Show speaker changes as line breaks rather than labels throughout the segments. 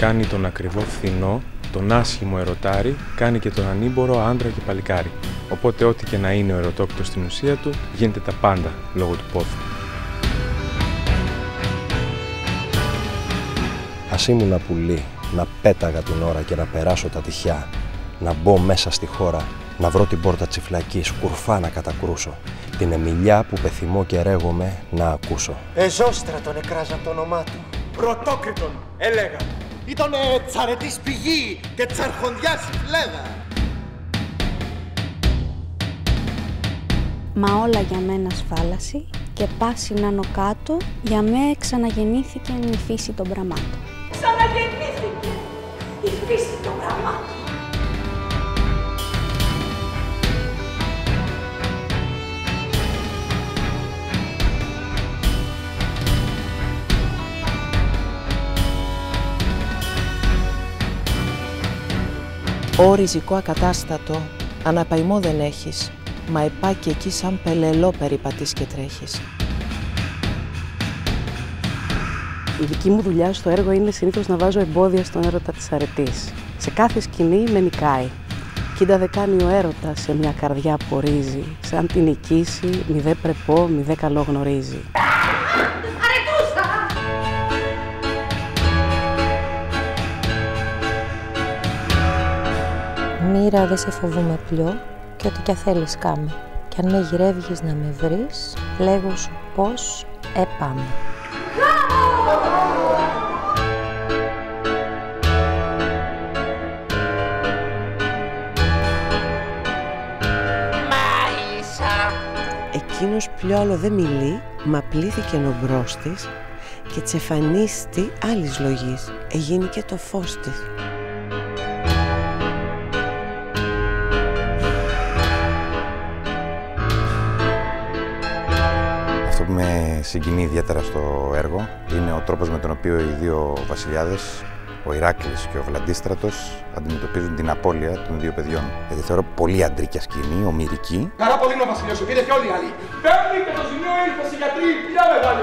Κάνει τον ακριβό φθηνό, τον άσχημο ερωτάρι, κάνει και τον ανήμπορο άντρα και παλικάρι. Οπότε ό,τι και να είναι ο ερωτόκητος στην ουσία του, γίνεται τα πάντα λόγω του πόθου.
Ας ήμουνα πουλί, να πέταγα την ώρα και να περάσω τα τυχιά, να μπω μέσα στη χώρα, να βρω την πόρτα τσιφλακής, κουρφά να κατακρούσω, την εμιλιά που πεθυμώ και ρέγομαι να ακούσω.
Εζώστρα τον εκράζαν το όνομά του.
Πρωτόκριτον, έλεγα.
Ήτονε τσαρετής πηγή και τσαρχονδιάς η φλέδα.
Μα όλα για μένα σφάλαση και πάση να νο κάτω, για με ξαναγεννήθηκε η φύση των πραγμάτων.
Ξαναγεννήθηκε η φύση των πραγμάτων.
Ω ριζικό ακατάστατο, αναπαϊμό δεν έχεις, μα επά και εκεί σαν πελελό περιπατείς και τρέχεις.
Η δική μου δουλειά στο έργο είναι συνήθως να βάζω εμπόδια στον έρωτα της αρετής. Σε κάθε σκηνή με νικάει. Κοίτα δε κάνει ο έρωτας σε μια καρδιά που ορίζει, σαν την νικήσει, μη δε πρεπώ, μη δε καλό γνωρίζει.
Μοίρα, δεν σε φοβούμαι πλέον και ό,τι κι θέλεις κάμε. Κι αν με γυρεύγεις να με βρεις, λέγω σου πώς πάμε.
Εκείνος πιο άλλο δεν μιλεί, μα πλήθηκε ο μπρος της και τσεφανίστη άλλης λογής, εγίνη και το φως της.
Αυτό που με συγκινεί ιδιαίτερα στο έργο είναι ο τρόπος με τον οποίο οι δύο βασιλιάδες, ο Ηράκλης και ο Βλαντίστρατος, αντιμετωπίζουν την απώλεια των δύο παιδιών. Γιατί θεωρώ πολύ αντρίκια σκηνή, ομηρική.
Χαρά πολύ είναι ο βασιλιός, σου πήρε και όλοι οι άλλοι. Παίρνει και το ζημιό ήλθε γιατροί, πια μεγάλη.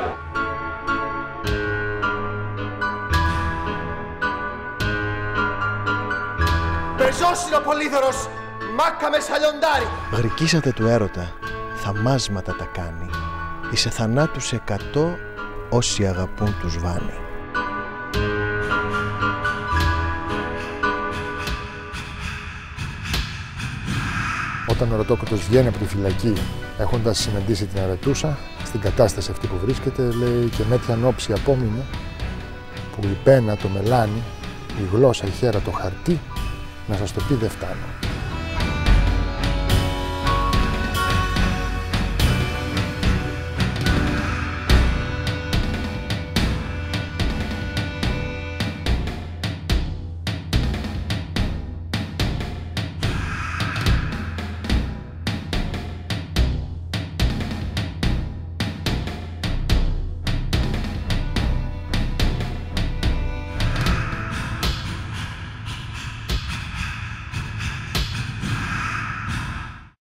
Πεζόσυνο πολύδωρος, μάκα με σαλιοντάρι.
Γρικίσατε του έρωτα, θαμάσματα τα κάνει, εις σε θανάτους 100 όσοι αγαπούν τους βάνει.
Όταν ο ερωτόκητος βγαίνει από τη φυλακή, έχοντας συναντήσει την αρετούσα, στην κατάσταση αυτή που βρίσκεται, λέει και μέτια όψη απόμεινε, που η πένα το μελάνι, η γλώσσα, η χέρα, το χαρτί, να σας το πει δεν φτάνω.